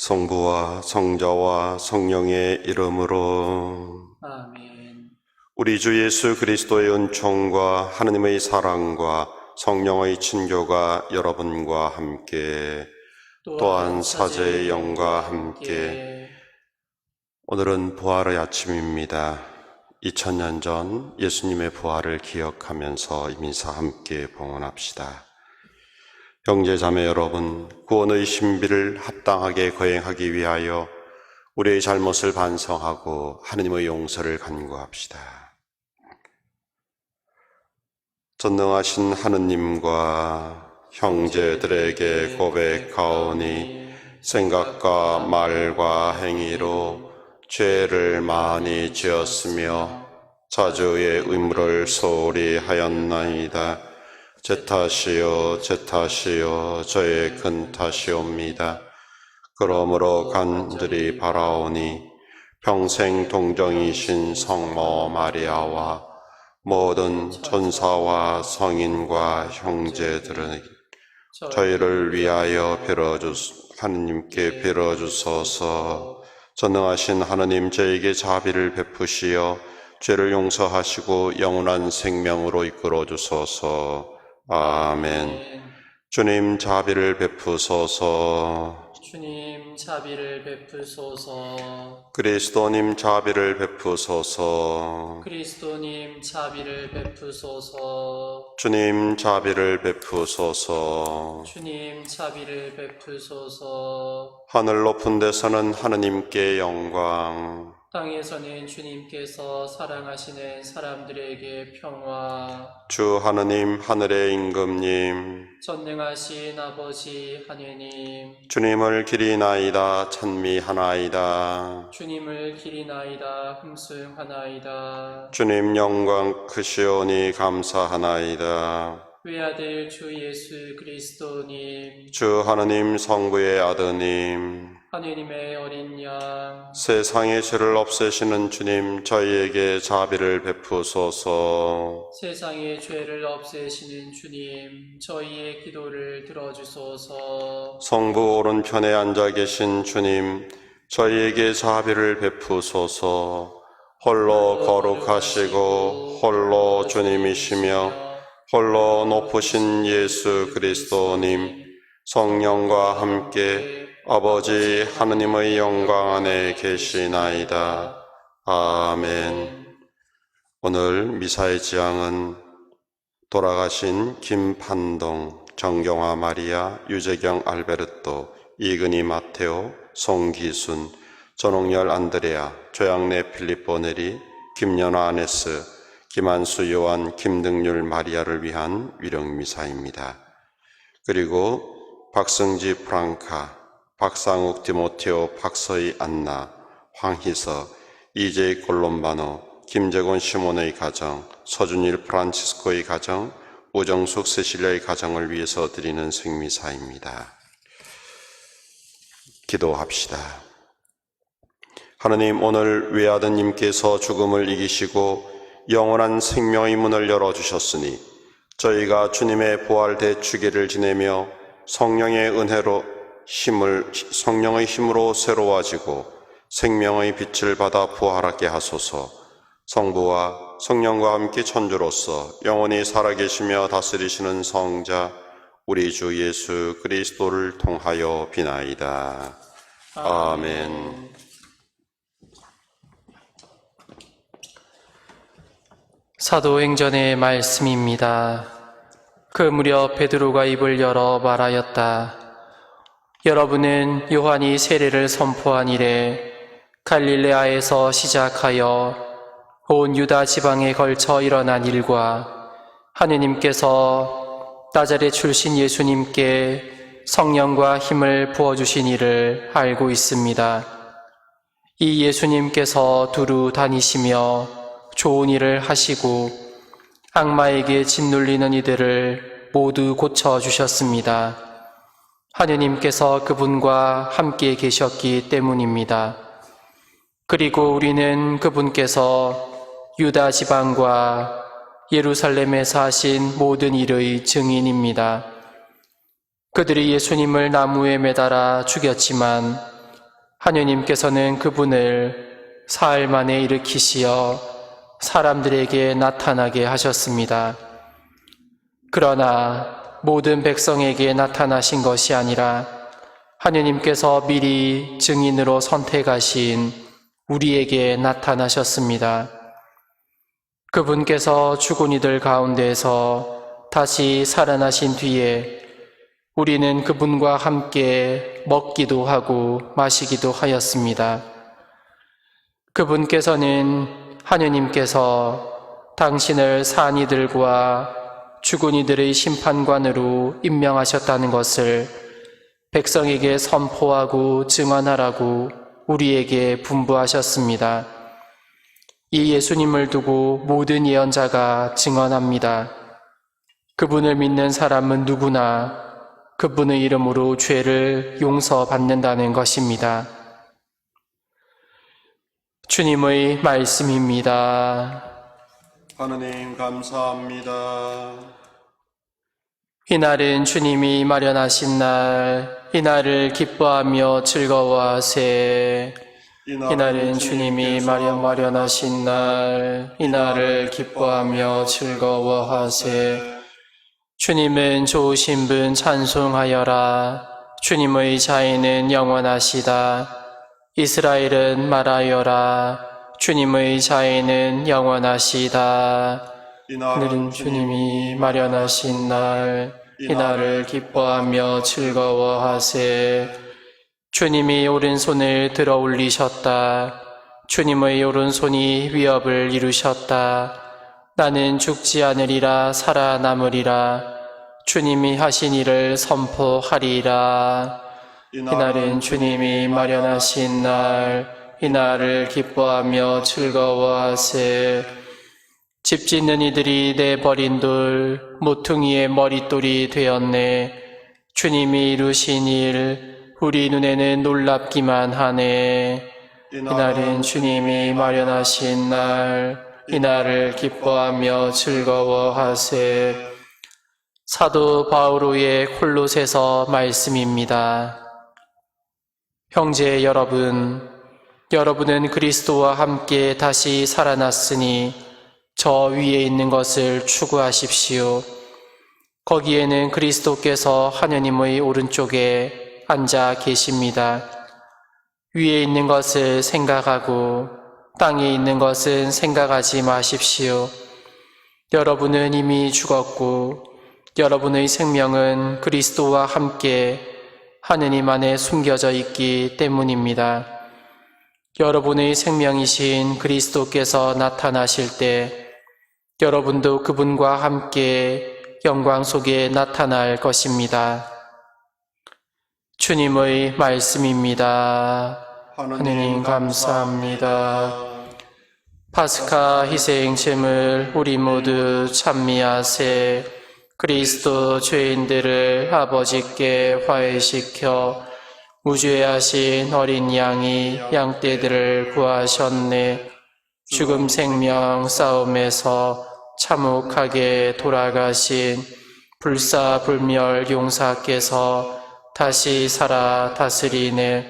성부와 성자와 성령의 이름으로 아멘. 우리 주 예수 그리스도의 은총과 하느님의 사랑과 성령의 친교가 여러분과 함께 또한 사제의 영과 함께 오늘은 부활의 아침입니다. 2000년 전 예수님의 부활을 기억하면서 이민사 함께 봉헌합시다. 형제 자매 여러분, 구원의 신비를 합당하게 거행하기 위하여 우리의 잘못을 반성하고 하느님의 용서를 간구합시다. 전능하신 하느님과 형제들에게 고백하오니 생각과 말과 행위로 죄를 많이 지었으며 자주의 의무를 소홀히 하였나이다. 제 탓이요 제 탓이요 저의 큰 탓이옵니다. 그러므로 간절히 바라오니 평생 동정이신 성모 마리아와 모든 천사와 성인과 형제들은 저희를 위하여 하느님께 빌어주소서. 전능하신 하느님, 저에게 자비를 베푸시어 죄를 용서하시고 영원한 생명으로 이끌어 주소서. 아멘. 주님 자비를 베푸소서. 주님 자비를 베푸소서. 그리스도님 자비를 베푸소서. 그리스도님 자비를 베푸소서. 주님 자비를 베푸소서. 주님 자비를 베푸소서. 하늘 높은 데서는 하느님께 영광, 땅에서는 주님께서 사랑하시는 사람들에게 평화. 주 하느님 하늘의 임금님, 전능하신 아버지 하느님, 주님을 기리나이다 찬미하나이다. 주님을 기리나이다 흠숭하나이다. 주님 영광 크시오니 감사하나이다. 외아들 주 예수 그리스도님, 주 하느님 성부의 아드님, 하느님의 어린 양, 세상의 죄를 없애시는 주님, 저희에게 자비를 베푸소서. 세상의 죄를 없애시는 주님, 저희의 기도를 들어주소서. 성부 오른편에 앉아 계신 주님, 저희에게 자비를 베푸소서. 홀로 거룩하시고 홀로 주님이시며 홀로 높으신 예수 그리스도님, 성령과 함께 아버지 하느님의 영광 안에 계시나이다. 아멘. 오늘 미사의 지향은 돌아가신 김판동, 정경화 마리아, 유재경 알베르토, 이근희 마테오, 송기순, 전홍열 안드레아, 조양래 필리포 네리, 김연아 아네스, 김한수 요한, 김등률 마리아를 위한 위령미사입니다. 그리고 박승지 프랑카, 박상욱 디모테오, 박서희 안나, 황희서, 이재희 콜롬바노, 김재곤 시몬의 가정, 서준일 프란치스코의 가정, 우정숙 세실리아의 가정을 위해서 드리는 생미사입니다. 기도합시다. 하느님, 오늘 외아드님께서 죽음을 이기시고 영원한 생명의 문을 열어주셨으니 저희가 주님의 부활 대축일을 지내며 성령의 힘으로 새로워지고 생명의 빛을 받아 부활하게 하소서. 성부와 성령과 함께 천주로서 영원히 살아계시며 다스리시는 성자 우리 주 예수 그리스도를 통하여 비나이다. 아멘. 사도행전의 말씀입니다. 그 무렵 베드로가 입을 열어 말하였다. 여러분은 요한이 세례를 선포한 이래 갈릴레아에서 시작하여 온 유다 지방에 걸쳐 일어난 일과 하느님께서 나자렛 출신 예수님께 성령과 힘을 부어주신 일을 알고 있습니다. 이 예수님께서 두루 다니시며 좋은 일을 하시고 악마에게 짓눌리는 이들을 모두 고쳐주셨습니다. 하느님께서 그분과 함께 계셨기 때문입니다. 그리고 우리는 그분께서 유다 지방과 예루살렘에서 하신 모든 일의 증인입니다. 그들이 예수님을 나무에 매달아 죽였지만 하느님께서는 그분을 사흘 만에 일으키시어 사람들에게 나타나게 하셨습니다. 그러나 모든 백성에게 나타나신 것이 아니라 하느님께서 미리 증인으로 선택하신 우리에게 나타나셨습니다. 그분께서 죽은 이들 가운데서 다시 살아나신 뒤에 우리는 그분과 함께 먹기도 하고 마시기도 하였습니다. 그분께서는 하느님께서 당신을 산 이들과 죽은 이들의 심판관으로 임명하셨다는 것을 백성에게 선포하고 증언하라고 우리에게 분부하셨습니다. 이 예수님을 두고 모든 예언자가 증언합니다. 그분을 믿는 사람은 누구나 그분의 이름으로 죄를 용서받는다는 것입니다. 주님의 말씀입니다. 하느님 감사합니다. 이날은 주님이 마련하신 날, 이날을 기뻐하며 즐거워하세. 이날은 주님이 마련하신 날, 이날을 기뻐하며 즐거워하세. 주님은 좋으신 분 찬송하여라. 주님의 자애는 영원하시다. 이스라엘은 말하여라. 주님의 자애는 영원하시다. 이날은 주님이 마련하신 날, 이날을 기뻐하며 즐거워하세. 주님이 오른손을 들어 올리셨다. 주님의 오른손이 위협을 이루셨다. 나는 죽지 않으리라 살아남으리라. 주님이 하신 일을 선포하리라. 이날은 주님이 마련하신 날, 이날을 기뻐하며 즐거워하세. 집 짓는 이들이 내버린 돌, 모퉁이의 머릿돌이 되었네. 주님이 이루신 일, 우리 눈에는 놀랍기만 하네. 이날은 주님이 마련하신 날, 이날을 기뻐하며 즐거워하세. 사도 바오로의 콜로새서 말씀입니다. 형제 여러분, 여러분은 그리스도와 함께 다시 살아났으니 저 위에 있는 것을 추구하십시오. 거기에는 그리스도께서 하느님의 오른쪽에 앉아 계십니다. 위에 있는 것을 생각하고 땅에 있는 것은 생각하지 마십시오. 여러분은 이미 죽었고 여러분의 생명은 그리스도와 함께 하느님 안에 숨겨져 있기 때문입니다. 여러분의 생명이신 그리스도께서 나타나실 때 여러분도 그분과 함께 영광 속에 나타날 것입니다. 주님의 말씀입니다. 하느님 감사합니다. 파스카 희생제물 우리 모두 찬미하세. 그리스도 죄인들을 아버지께 화해시켜 무죄하신 어린 양이 양떼들을 구하셨네. 죽음 생명 싸움에서 참혹하게 돌아가신 불사불멸 용사께서 다시 살아 다스리네.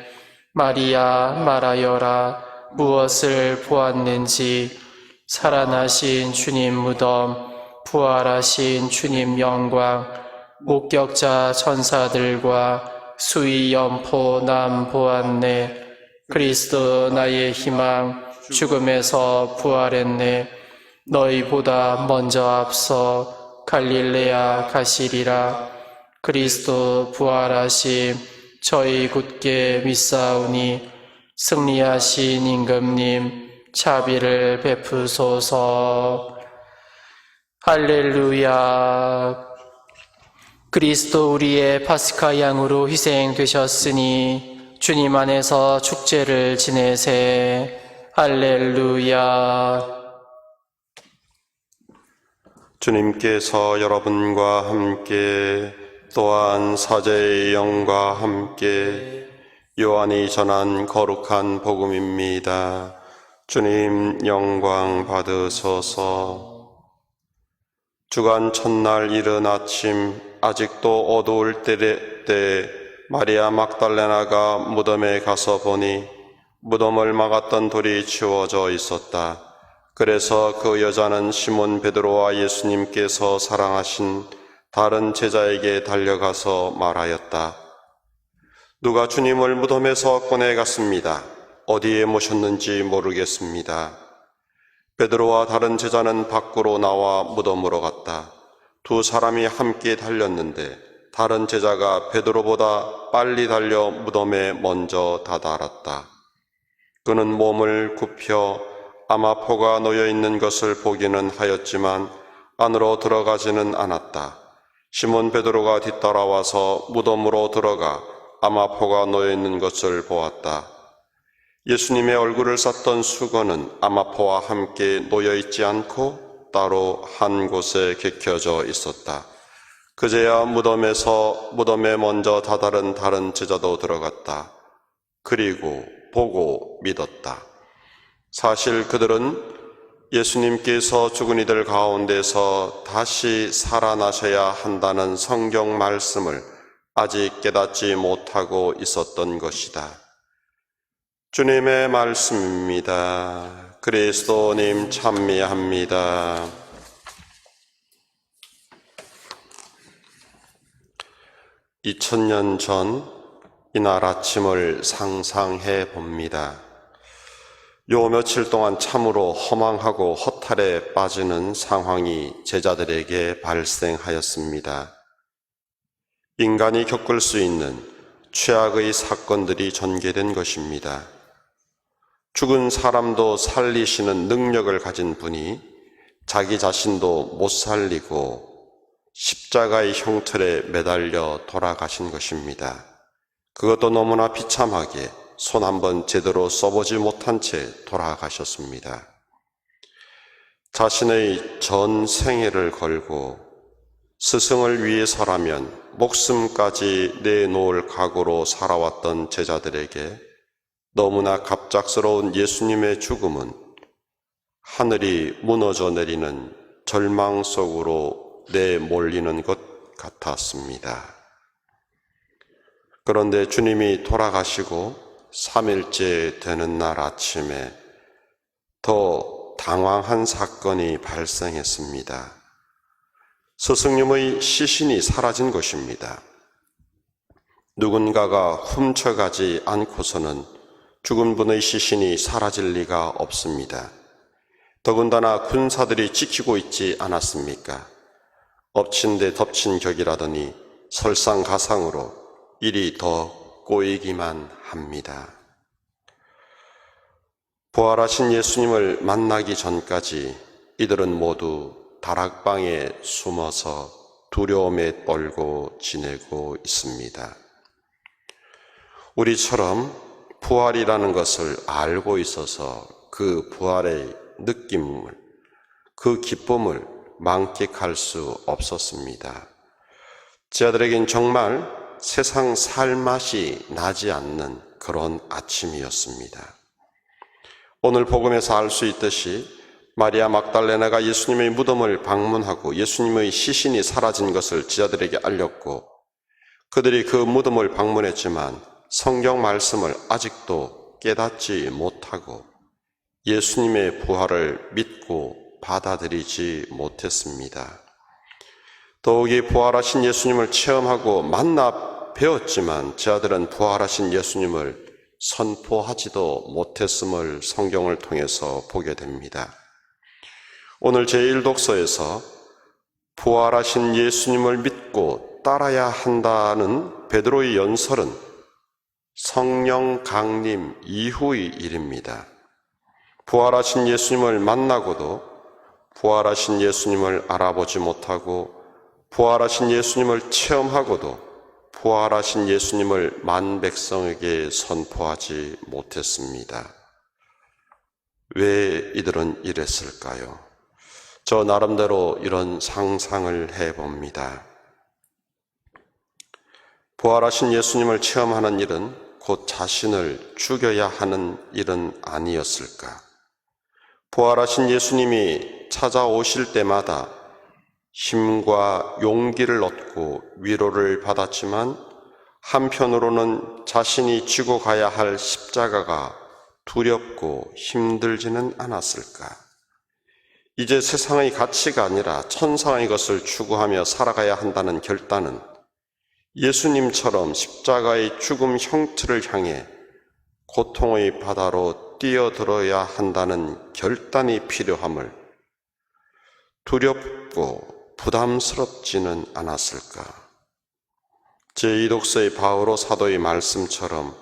마리아 말하여라. 무엇을 보았는지. 살아나신 주님 무덤, 부활하신 주님 영광, 목격자 천사들과 수위 연포 남 보았네. 그리스도 나의 희망, 죽음에서 부활했네. 너희보다 먼저 앞서 갈릴레아 가시리라. 그리스도 부활하심 저희 굳게 믿사오니 승리하신 임금님 자비를 베푸소서. 할렐루야. 그리스도 우리의 파스카 양으로 희생되셨으니 주님 안에서 축제를 지내세. 할렐루야. 주님께서 여러분과 함께 또한 사제의 영과 함께 요한이 전한 거룩한 복음입니다. 주님 영광 받으소서. 주간 첫날 이른 아침 아직도 어두울 때 마리아 막달레나가 무덤에 가서 보니 무덤을 막았던 돌이 치워져 있었다. 그래서 그 여자는 시몬 베드로와 예수님께서 사랑하신 다른 제자에게 달려가서 말하였다. 누가 주님을 무덤에서 꺼내갔습니다. 어디에 모셨는지 모르겠습니다. 베드로와 다른 제자는 밖으로 나와 무덤으로 갔다. 두 사람이 함께 달렸는데 다른 제자가 베드로보다 빨리 달려 무덤에 먼저 다다랐다. 그는 몸을 굽혀 아마포가 놓여 있는 것을 보기는 하였지만 안으로 들어가지는 않았다. 시몬 베드로가 뒤따라와서 무덤으로 들어가 아마포가 놓여 있는 것을 보았다. 예수님의 얼굴을 쌌던 수건은 아마포와 함께 놓여 있지 않고 따로 한 곳에 개켜져 있었다. 그제야 무덤에 먼저 다다른 다른 제자도 들어갔다. 그리고 보고 믿었다. 사실 그들은 예수님께서 죽은 이들 가운데서 다시 살아나셔야 한다는 성경 말씀을 아직 깨닫지 못하고 있었던 것이다. 주님의 말씀입니다. 그리스도님 찬미합니다. 2000년 전 이날 아침을 상상해 봅니다. 요 며칠 동안 참으로 허망하고 허탈에 빠지는 상황이 제자들에게 발생하였습니다. 인간이 겪을 수 있는 최악의 사건들이 전개된 것입니다. 죽은 사람도 살리시는 능력을 가진 분이 자기 자신도 못 살리고 십자가의 형틀에 매달려 돌아가신 것입니다. 그것도 너무나 비참하게 손 한번 제대로 써보지 못한 채 돌아가셨습니다. 자신의 전 생애를 걸고 스승을 위해서라면 목숨까지 내놓을 각오로 살아왔던 제자들에게 너무나 갑작스러운 예수님의 죽음은 하늘이 무너져 내리는 절망 속으로 내몰리는 것 같았습니다. 그런데 주님이 돌아가시고 3일째 되는 날 아침에 더 당황한 사건이 발생했습니다. 스승님의 시신이 사라진 것입니다. 누군가가 훔쳐가지 않고서는 죽은 분의 시신이 사라질 리가 없습니다. 더군다나 군사들이 지키고 있지 않았습니까? 엎친 데 덮친 격이라더니 설상가상으로 일이 더 꼬이기만 합니다. 부활하신 예수님을 만나기 전까지 이들은 모두 다락방에 숨어서 두려움에 떨고 지내고 있습니다. 우리처럼 부활이라는 것을 알고 있어서 그 부활의 느낌을, 그 기쁨을 만끽할 수 없었습니다. 제자들에겐 정말 세상 살맛이 나지 않는 그런 아침이었습니다. 오늘 복음에서 알 수 있듯이 마리아 막달레나가 예수님의 무덤을 방문하고 예수님의 시신이 사라진 것을 제자들에게 알렸고 그들이 그 무덤을 방문했지만 성경 말씀을 아직도 깨닫지 못하고 예수님의 부활을 믿고 받아들이지 못했습니다. 더욱이 부활하신 예수님을 체험하고 만나 배웠지만 제자들은 부활하신 예수님을 선포하지도 못했음을 성경을 통해서 보게 됩니다. 오늘 제1독서에서 부활하신 예수님을 믿고 따라야 한다는 베드로의 연설은 성령 강림 이후의 일입니다. 부활하신 예수님을 만나고도 부활하신 예수님을 알아보지 못하고 부활하신 예수님을 체험하고도 부활하신 예수님을 만 백성에게 선포하지 못했습니다. 왜 이들은 이랬을까요? 저 나름대로 이런 상상을 해봅니다. 부활하신 예수님을 체험하는 일은 곧 자신을 죽여야 하는 일은 아니었을까? 부활하신 예수님이 찾아오실 때마다 힘과 용기를 얻고 위로를 받았지만 한편으로는 자신이 지고 가야 할 십자가가 두렵고 힘들지는 않았을까? 이제 세상의 가치가 아니라 천상의 것을 추구하며 살아가야 한다는 결단은 예수님처럼 십자가의 죽음 형틀을 향해 고통의 바다로 뛰어들어야 한다는 결단이 필요함을 두렵고 부담스럽지는 않았을까? 제2독서의 바오로 사도의 말씀처럼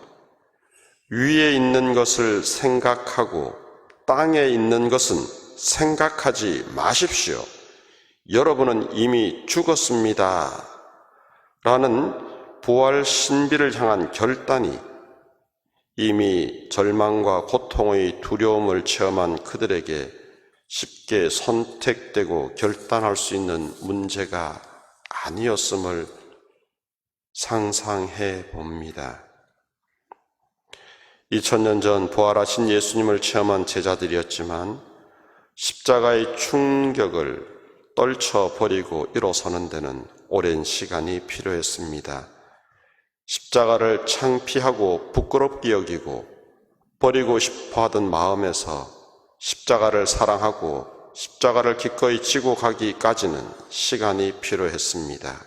위에 있는 것을 생각하고 땅에 있는 것은 생각하지 마십시오. 여러분은 이미 죽었습니다. 라는 부활 신비를 향한 결단이 이미 절망과 고통의 두려움을 체험한 그들에게 쉽게 선택되고 결단할 수 있는 문제가 아니었음을 상상해 봅니다. 2000년 전 부활하신 예수님을 체험한 제자들이었지만 십자가의 충격을 떨쳐버리고 일어서는 데는 오랜 시간이 필요했습니다. 십자가를 창피하고 부끄럽게 여기고 버리고 싶어 하던 마음에서 십자가를 사랑하고 십자가를 기꺼이 지고 가기까지는 시간이 필요했습니다.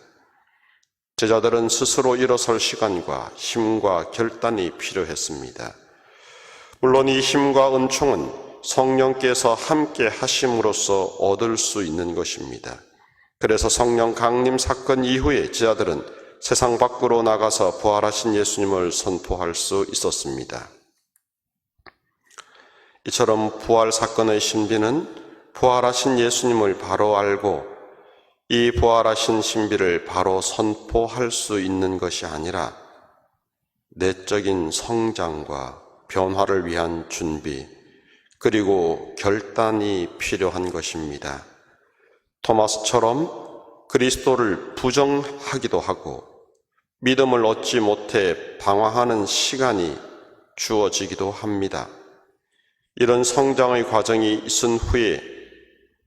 제자들은 스스로 일어설 시간과 힘과 결단이 필요했습니다. 물론 이 힘과 은총은 성령께서 함께 하심으로써 얻을 수 있는 것입니다. 그래서 성령 강림 사건 이후에 제자들은 세상 밖으로 나가서 부활하신 예수님을 선포할 수 있었습니다. 이처럼 부활 사건의 신비는 부활하신 예수님을 바로 알고 이 부활하신 신비를 바로 선포할 수 있는 것이 아니라 내적인 성장과 변화를 위한 준비 그리고 결단이 필요한 것입니다. 토마스처럼 그리스도를 부정하기도 하고 믿음을 얻지 못해 방황하는 시간이 주어지기도 합니다. 이런 성장의 과정이 있은 후에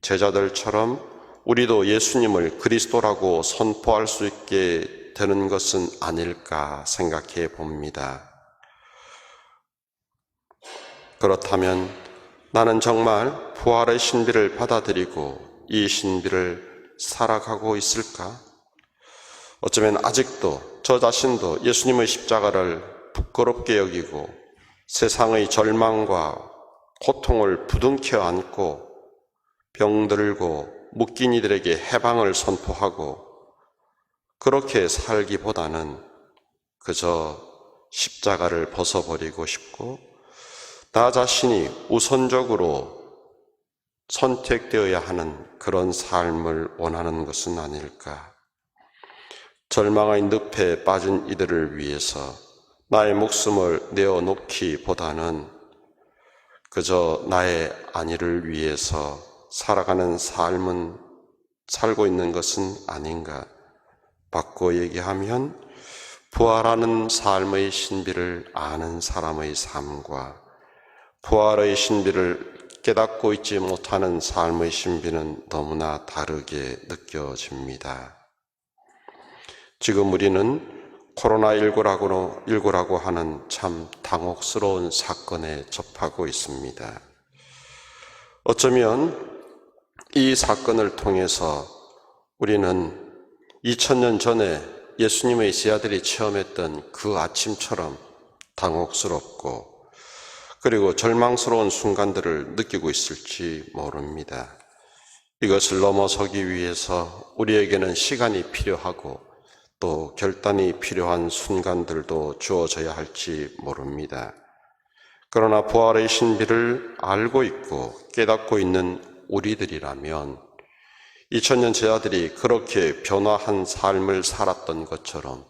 제자들처럼 우리도 예수님을 그리스도라고 선포할 수 있게 되는 것은 아닐까 생각해 봅니다. 그렇다면 나는 정말 부활의 신비를 받아들이고 이 신비를 살아가고 있을까? 어쩌면 아직도 저 자신도 예수님의 십자가를 부끄럽게 여기고 세상의 절망과 고통을 부둥켜 안고 병들고 묶인 이들에게 해방을 선포하고 그렇게 살기보다는 그저 십자가를 벗어버리고 싶고 나 자신이 우선적으로 선택되어야 하는 그런 삶을 원하는 것은 아닐까. 절망의 늪에 빠진 이들을 위해서 나의 목숨을 내어놓기보다는 그저 나의 안위를 위해서 살아가는 삶은 살고 있는 것은 아닌가. 바꿔 얘기하면 부활하는 삶의 신비를 아는 사람의 삶과 부활의 신비를 깨닫고 있지 못하는 삶의 신비는 너무나 다르게 느껴집니다. 지금 우리는 코로나19라고 하는 참 당혹스러운 사건에 접하고 있습니다. 어쩌면 이 사건을 통해서 우리는 2000년 전에 예수님의 제자들이 체험했던 그 아침처럼 당혹스럽고 그리고 절망스러운 순간들을 느끼고 있을지 모릅니다. 이것을 넘어서기 위해서 우리에게는 시간이 필요하고 또 결단이 필요한 순간들도 주어져야 할지 모릅니다. 그러나 부활의 신비를 알고 있고 깨닫고 있는 우리들이라면 2000년 제자들이 그렇게 변화한 삶을 살았던 것처럼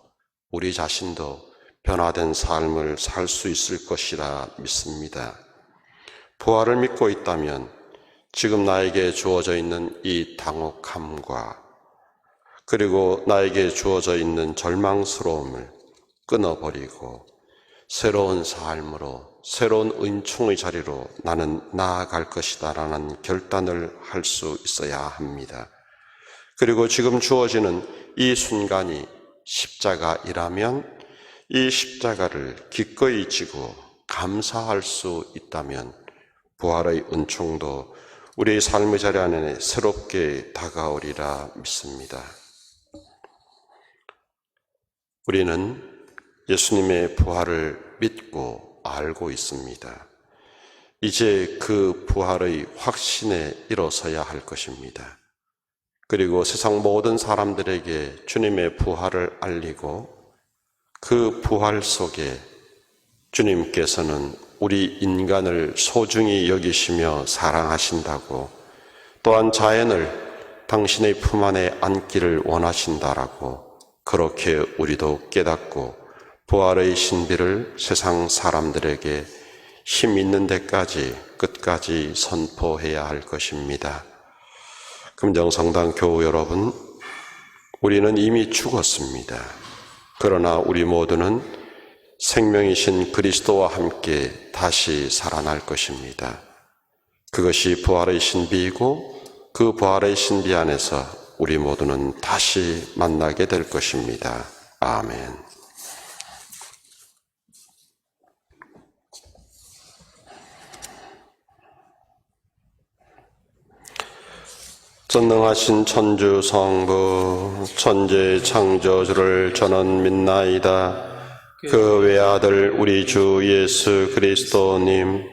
우리 자신도 변화된 삶을 살 수 있을 것이라 믿습니다. 부활을 믿고 있다면 지금 나에게 주어져 있는 이 당혹함과 그리고 나에게 주어져 있는 절망스러움을 끊어버리고 새로운 삶으로 새로운 은총의 자리로 나는 나아갈 것이다 라는 결단을 할 수 있어야 합니다. 그리고 지금 주어지는 이 순간이 십자가이라면 이 십자가를 기꺼이 지고 감사할 수 있다면 부활의 은총도 우리의 삶의 자리 안에 새롭게 다가오리라 믿습니다. 우리는 예수님의 부활을 믿고 알고 있습니다. 이제 그 부활의 확신에 일어서야 할 것입니다. 그리고 세상 모든 사람들에게 주님의 부활을 알리고 그 부활 속에 주님께서는 우리 인간을 소중히 여기시며 사랑하신다고, 또한 자연을 당신의 품 안에 안기를 원하신다라고, 그렇게 우리도 깨닫고 부활의 신비를 세상 사람들에게 힘 있는 데까지 끝까지 선포해야 할 것입니다. 금정성당 교우 여러분, 우리는 이미 죽었습니다. 그러나 우리 모두는 생명이신 그리스도와 함께 다시 살아날 것입니다. 그것이 부활의 신비이고 그 부활의 신비 안에서 우리 모두는 다시 만나게 될 것입니다. 아멘. 전능하신 천주 성부 천재 창조주를 저는 믿나이다. 그 외아들 우리 주 예수 그리스도님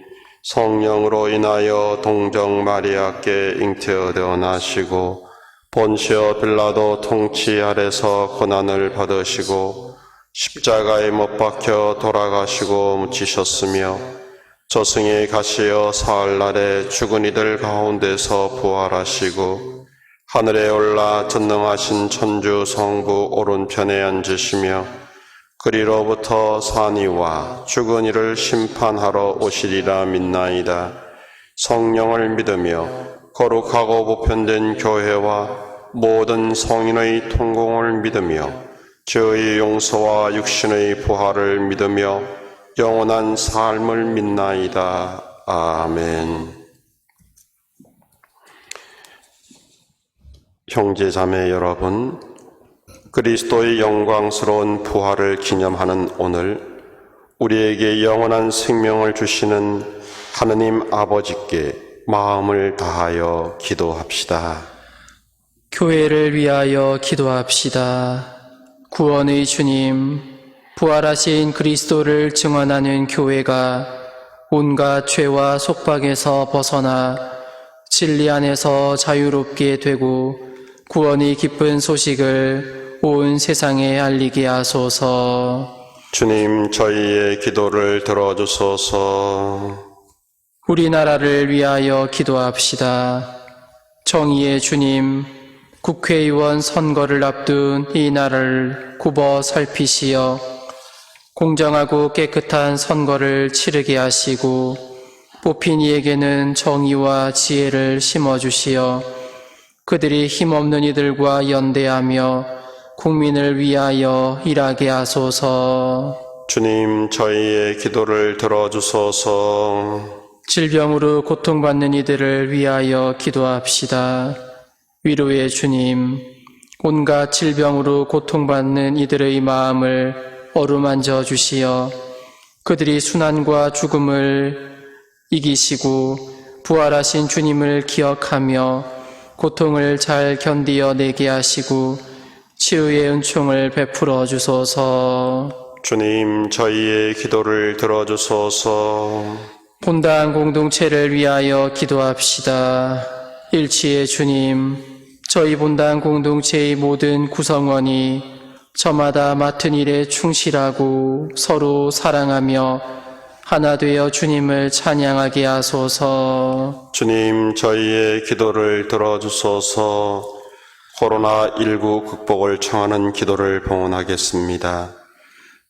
성령으로 인하여 동정 마리아께 잉태되어 나시고 본시오 빌라도 통치 아래서 고난을 받으시고 십자가에 못 박혀 돌아가시고 묻히셨으며 저승에 가시어 사흘날에 죽은 이들 가운데서 부활하시고 하늘에 올라 전능하신 천주 성부 오른편에 앉으시며 그리로부터 산이와 죽은 이를 심판하러 오시리라 믿나이다. 성령을 믿으며 거룩하고 보편된 교회와 모든 성인의 통공을 믿으며 죄의 용서와 육신의 부활을 믿으며 영원한 삶을 믿나이다. 아멘. 형제자매 여러분, 그리스도의 영광스러운 부활을 기념하는 오늘 우리에게 영원한 생명을 주시는 하느님 아버지께 마음을 다하여 기도합시다. 교회를 위하여 기도합시다. 구원의 주님, 부활하신 그리스도를 증언하는 교회가 온갖 죄와 속박에서 벗어나 진리 안에서 자유롭게 되고 구원의 기쁜 소식을 온 세상에 알리게 하소서. 주님, 저희의 기도를 들어주소서. 우리나라를 위하여 기도합시다. 정의의 주님, 국회의원 선거를 앞둔 이 나라를 굽어 살피시어 공정하고 깨끗한 선거를 치르게 하시고 뽑힌 이에게는 정의와 지혜를 심어주시어 그들이 힘없는 이들과 연대하며 국민을 위하여 일하게 하소서. 주님, 저희의 기도를 들어주소서. 질병으로 고통받는 이들을 위하여 기도합시다. 위로의 주님, 온갖 질병으로 고통받는 이들의 마음을 어루만져 주시어 그들이 순환과 죽음을 이기시고 부활하신 주님을 기억하며 고통을 잘 견디어 내게 하시고 치유의 은총을 베풀어 주소서. 주님, 저희의 기도를 들어주소서. 본당 공동체를 위하여 기도합시다. 일치의 주님, 저희 본당 공동체의 모든 구성원이 저마다 맡은 일에 충실하고 서로 사랑하며 하나 되어 주님을 찬양하게 하소서. 주님, 저희의 기도를 들어주소서. 코로나19 극복을 청하는 기도를 봉헌하겠습니다.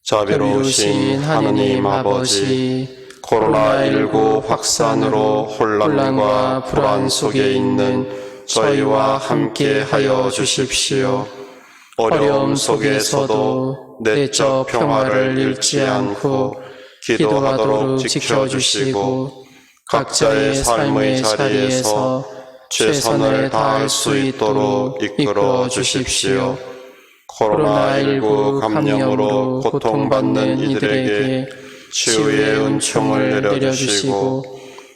자비로우신 하느님 아버지, 코로나19 확산으로 혼란과 불안 속에 있는 저희와 함께 하여 주십시오. 어려움 속에서도 내적 평화를 잃지 않고 기도하도록 지켜주시고 각자의 삶의 자리에서 최선을 다할 수 있도록 이끌어 주십시오. 코로나19 감염으로 고통받는 이들에게 치유의 은총을 내려주시고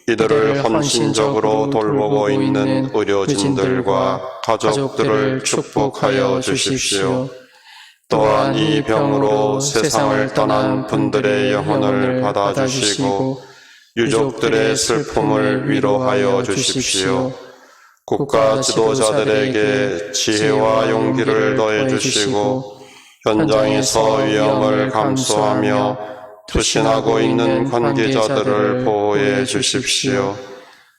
이들을 헌신적으로 돌보고 있는 의료진들과 가족들을 축복하여 주십시오. 또한 이 병으로 세상을 떠난 분들의 영혼을 받아주시고 유족들의 슬픔을 위로하여 주십시오. 국가 지도자들에게 지혜와 용기를 더해주시고 현장에서 위험을 감수하며 투신하고 있는 관계자들을 보호해 주십시오.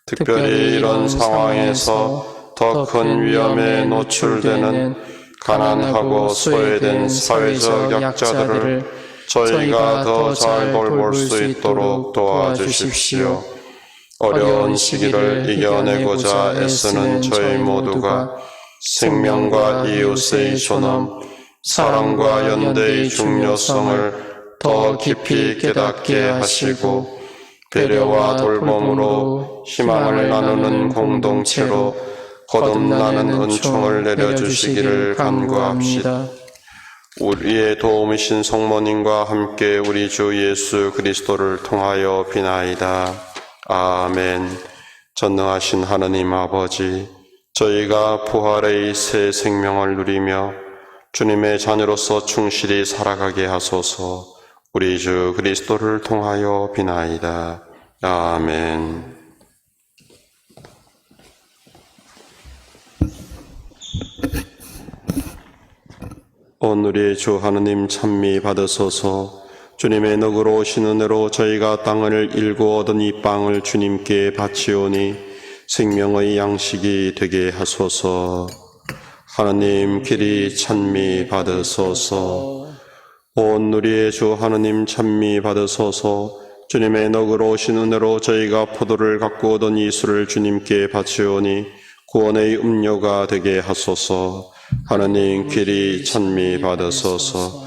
특별히 이런 상황에서 더 큰 위험에 노출되는 가난하고 소외된 사회적 약자들을 저희가 더 잘 돌볼 수 있도록 도와주십시오. 어려운 시기를 이겨내고자 애쓰는 저희 모두가 생명과 이웃의 존엄, 사랑과 연대의 중요성을 더 깊이 깨닫게 하시고 배려와 돌봄으로 희망을 나누는 공동체로 거듭나는 은총을 내려주시기를 간구합니다. 우리의 도움이신 성모님과 함께 우리 주 예수 그리스도를 통하여 비나이다. 아멘. 전능하신 하느님 아버지, 저희가 부활의 새 생명을 누리며 주님의 자녀로서 충실히 살아가게 하소서. 우리 주 그리스도를 통하여 비나이다. 아멘. 오늘의 주 하느님 찬미 받으소서. 주님의 너그러 오신 은혜로 저희가 땅을 일구 얻은 이 빵을 주님께 바치오니 생명의 양식이 되게 하소서. 하느님 길이 찬미 받으소서. 온 우리의 주 하느님 찬미 받으소서. 주님의 너그러 오신 은혜로 저희가 포도를 갖고 얻은 이 술을 주님께 바치오니 구원의 음료가 되게 하소서. 하느님 길이 찬미 받으소서.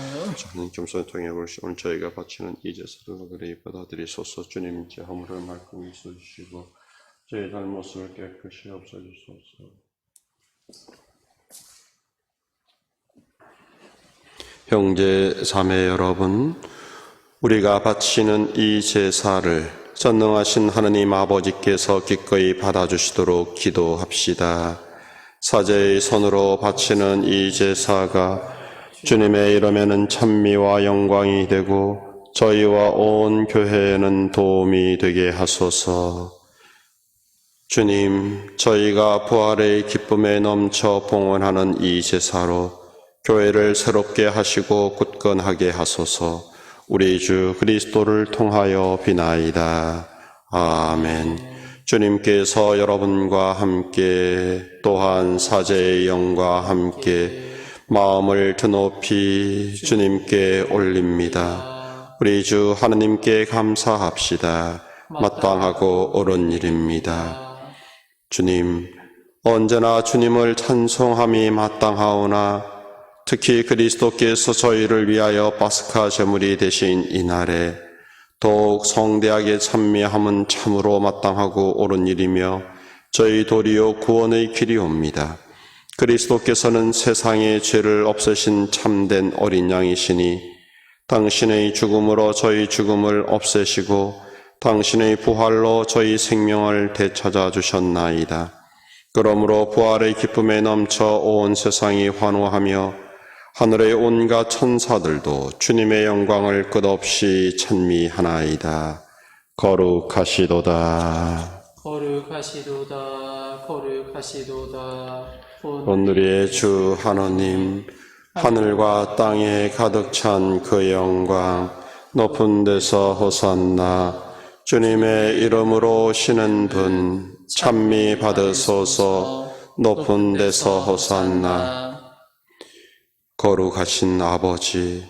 하나님 겸손히 통해 오늘 저희가 바치는 이 제사를 그리 받아들이소서. 주님 제 허물을 말끔히 써주시고 저희 잘못을 깨끗이 없어주소서. 형제 자매 여러분, 우리가 바치는 이 제사를 전능하신 하느님 아버지께서 기꺼이 받아주시도록 기도합시다. 사제의 손으로 바치는 이 제사가 주님의 이름에는 찬미와 영광이 되고 저희와 온 교회에는 도움이 되게 하소서. 주님, 저희가 부활의 기쁨에 넘쳐 봉헌하는 이 제사로 교회를 새롭게 하시고 굳건하게 하소서. 우리 주 그리스도를 통하여 비나이다. 아멘. 주님께서 여러분과 함께 또한 사제의 영과 함께 마음을 드높이 주님께 올립니다. 우리 주 하느님께 감사합시다. 마땅하고 옳은 일입니다. 주님, 언제나 주님을 찬송함이 마땅하오나 특히 그리스도께서 저희를 위하여 파스카 제물이 되신 이날에 더욱 성대하게 찬미함은 참으로 마땅하고 옳은 일이며 저희 도리어 구원의 길이옵니다. 그리스도께서는 세상의 죄를 없애신 참된 어린 양이시니 당신의 죽음으로 저희 죽음을 없애시고 당신의 부활로 저희 생명을 되찾아 주셨나이다. 그러므로 부활의 기쁨에 넘쳐 온 세상이 환호하며 하늘의 온갖 천사들도 주님의 영광을 끝없이 찬미하나이다. 거룩하시도다. 거룩하시도다. 거룩하시도다. 오늘의 주 하느님, 하늘과 땅에 가득 찬 그 영광, 높은 데서 호산나, 주님의 이름으로 오시는 분, 찬미 받으소서. 높은 데서 호산나. 거룩하신 아버지,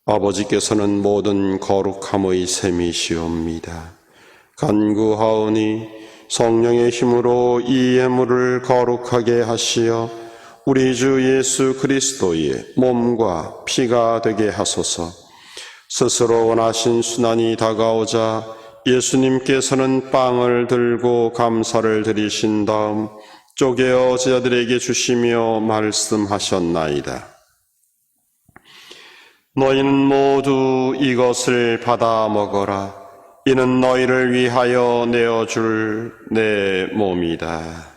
아버지께서는 모든 거룩함의 셈이시옵니다. 간구하오니 성령의 힘으로 이 예물을 거룩하게 하시어 우리 주 예수 그리스도의 몸과 피가 되게 하소서. 스스로 원하신 순환이 다가오자 예수님께서는 빵을 들고 감사를 드리신 다음 쪼개어 제자들에게 주시며 말씀하셨나이다. 너희는 모두 이것을 받아 먹어라. 이는 너희를 위하여 내어줄 내 몸이다.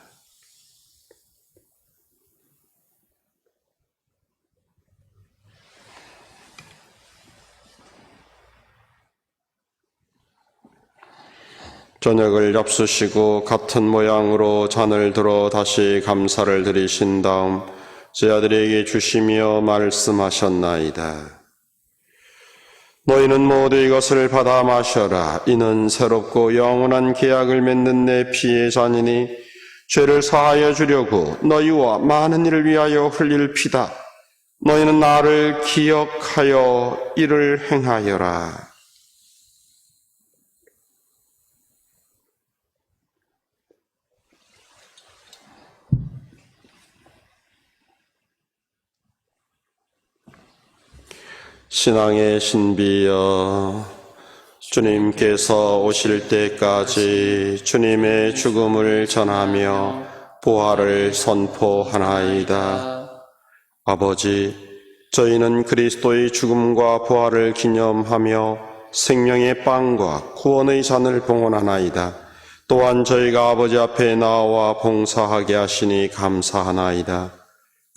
저녁을 엽수시고 같은 모양으로 잔을 들어 다시 감사를 드리신 다음 제자들에게 주시며 말씀하셨나이다. 너희는 모두 이것을 받아 마셔라. 이는 새롭고 영원한 계약을 맺는 내 피의 잔이니 죄를 사하여 주려고 너희와 많은 이를 위하여 흘릴 피다. 너희는 나를 기억하여 이를 행하여라. 신앙의 신비여, 주님께서 오실 때까지 주님의 죽음을 전하며 부활을 선포하나이다. 아버지, 저희는 그리스도의 죽음과 부활을 기념하며 생명의 빵과 구원의 잔을 봉헌하나이다. 또한 저희가 아버지 앞에 나와 봉사하게 하시니 감사하나이다.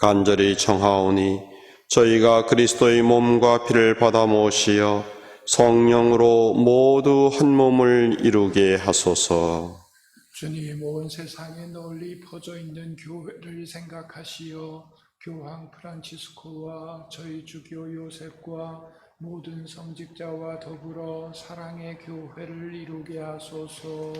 간절히 청하오니 저희가 그리스도의 몸과 피를 받아 모시어 성령으로 모두 한 몸을 이루게 하소서. 주님, 온 세상에 널리 퍼져 있는 교회를 생각하시어 교황 프란치스코와 저희 주교 요셉과 모든 성직자와 더불어 사랑의 교회를 이루게 하소서.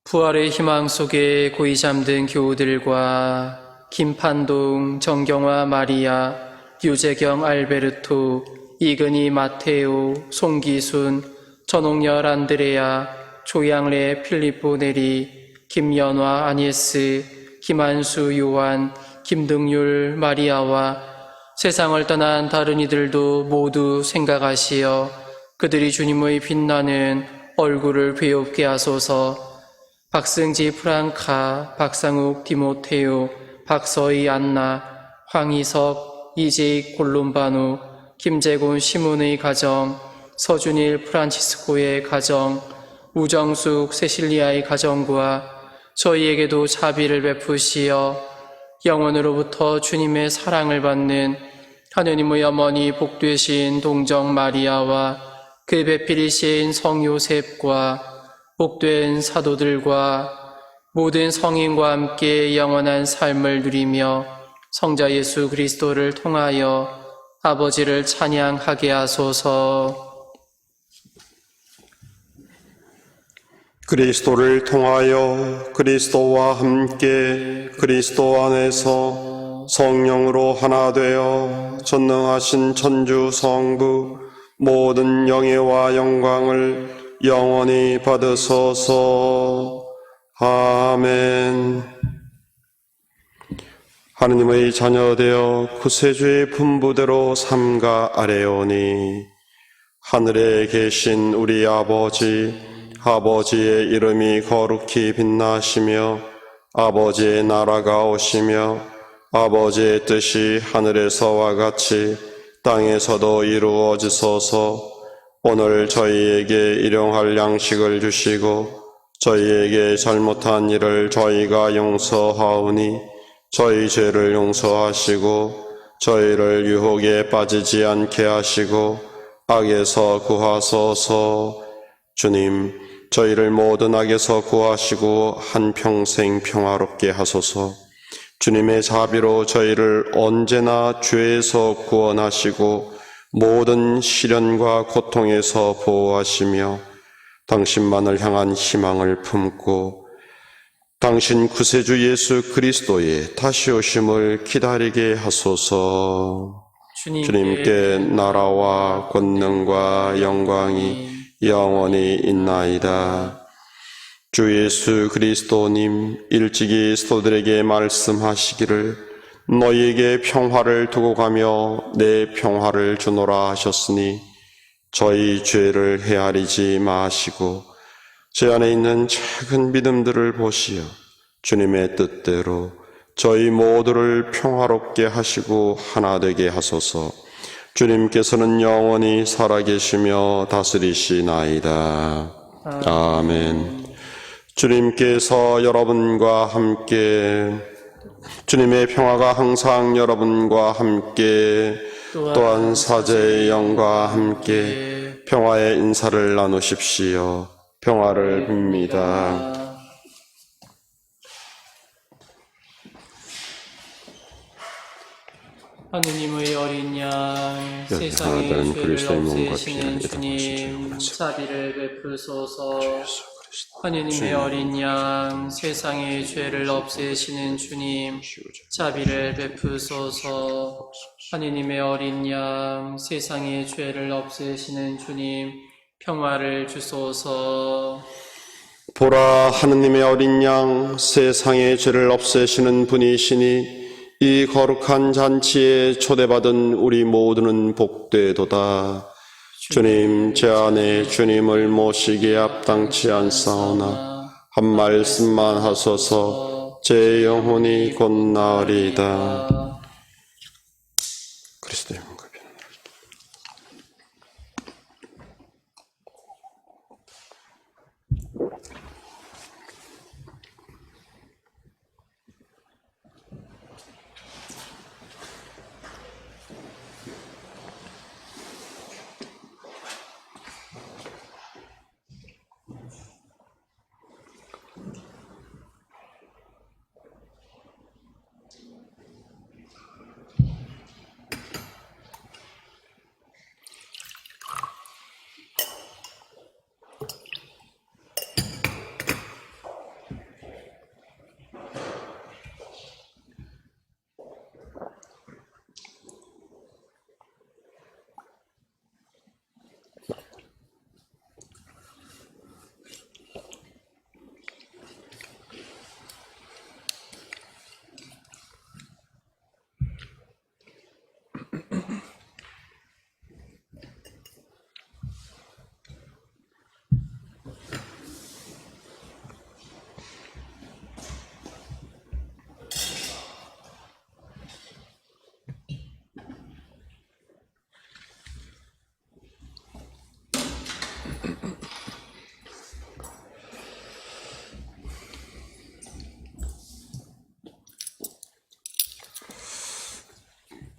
부활의 희망 속에 고이 잠든 교우들과 김판동, 정경화 마리아, 유재경 알베르토, 이근희 마테오, 송기순, 전옥열 안드레아, 조양래 필리포 네리, 김연화 아니에스, 김한수 요한, 김등률 마리아와 세상을 떠난 다른 이들도 모두 생각하시어 그들이 주님의 빛나는 얼굴을 배웁게 하소서. 박승지 프랑카, 박상욱 디모테오, 박서희 안나, 황희석, 이재익 골룸바누, 김재곤 시몬의 가정, 서준일 프란치스코의 가정, 우정숙 세실리아의 가정과 저희에게도 자비를 베푸시어 영원으로부터 주님의 사랑을 받는 하느님의 어머니 복되신 동정 마리아와 그 배필이신 성 요셉과 복된 사도들과 모든 성인과 함께 영원한 삶을 누리며 성자 예수 그리스도를 통하여 아버지를 찬양하게 하소서. 그리스도를 통하여 그리스도와 함께 그리스도 안에서 성령으로 하나 되어 전능하신 천주 성부 모든 영예와 영광을 영원히 받으소서. 아멘. 하느님의 자녀되어 구세주의 분부대로 삼가 아뢰오니 하늘에 계신 우리 아버지의 이름이 거룩히 빛나시며 아버지의 나라가 오시며 아버지의 뜻이 하늘에서와 같이 땅에서도 이루어지소서. 오늘 저희에게 일용할 양식을 주시고 저희에게 잘못한 일을 저희가 용서하오니 저희 죄를 용서하시고 저희를 유혹에 빠지지 않게 하시고 악에서 구하소서. 주님, 저희를 모든 악에서 구하시고 한평생 평화롭게 하소서. 주님의 자비로 저희를 언제나 죄에서 구원하시고 모든 시련과 고통에서 보호하시며 당신만을 향한 희망을 품고 당신 구세주 예수 그리스도의 다시 오심을 기다리게 하소서. 주님께 나라와 권능과 영광이 영원히 있나이다. 주 예수 그리스도님, 일찍이 스도들에게 말씀하시기를 너희에게 평화를 두고 가며 내 평화를 주노라 하셨으니 저희 죄를 헤아리지 마시고 제 안에 있는 작은 믿음들을 보시어 주님의 뜻대로 저희 모두를 평화롭게 하시고 하나 되게 하소서. 주님께서는 영원히 살아계시며 다스리시나이다. 아멘. 주님께서 여러분과 함께, 주님의 평화가 항상 여러분과 함께, 또한 사제의 영과 함께 평화의 인사를 나누십시오. 평화를 빕니다. 하느님의 어린 양, 세상의 죄를 없애시는 주님, 자비를 베푸소서. 하느님의 어린 양, 세상의 죄를 없애시는 주님, 자비를 베푸소서. 하느님의 어린 양, 세상의 죄를 없애시는 주님, 평화를 주소서. 보라, 하느님의 어린 양, 세상의 죄를 없애시는 분이시니 이 거룩한 잔치에 초대받은 우리 모두는 복되도다. 주님, 제 안에 주님을 모시기에 합당치 않사오나 한 말씀만 하소서. 제 영혼이 곧 나으리이다. 그리스도의 몸과 피는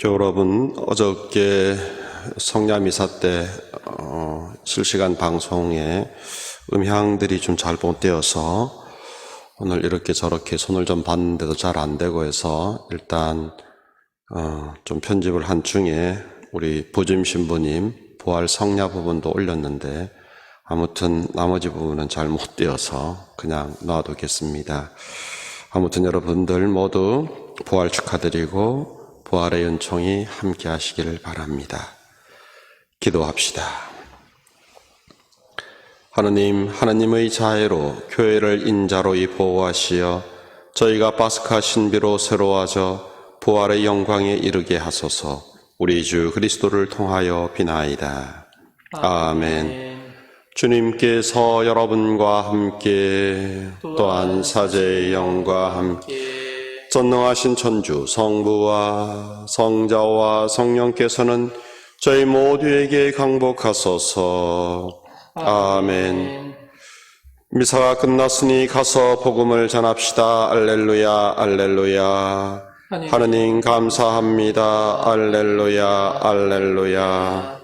여러분, 어저께 성야미사 때 실시간 방송에 음향들이 좀 잘못되어서 오늘 이렇게 저렇게 손을 좀 봤는데도 잘 안 되고 해서 일단 좀 편집을 한 중에 우리 부임 신부님 부활 성야 부분도 올렸는데 아무튼 나머지 부분은 잘 못 되어서 그냥 놔두겠습니다. 아무튼 여러분들 모두 부활 축하드리고 부활의 은총이 함께 하시기를 바랍니다. 기도합시다. 하느님, 하느님의 자애로 교회를 인자로이 보호하시어 저희가 파스카 신비로 새로워져 부활의 영광에 이르게 하소서. 우리 주 그리스도를 통하여 비나이다. 아멘. 주님께서 여러분과 함께 또한 사제의 영과 함께 전능하신 천주 성부와 성자와 성령께서는 저희 모두에게 강복하소서. 아멘. 미사가 끝났으니 가서 복음을 전합시다. 알렐루야, 알렐루야. 하느님 감사합니다. 알렐루야, 알렐루야.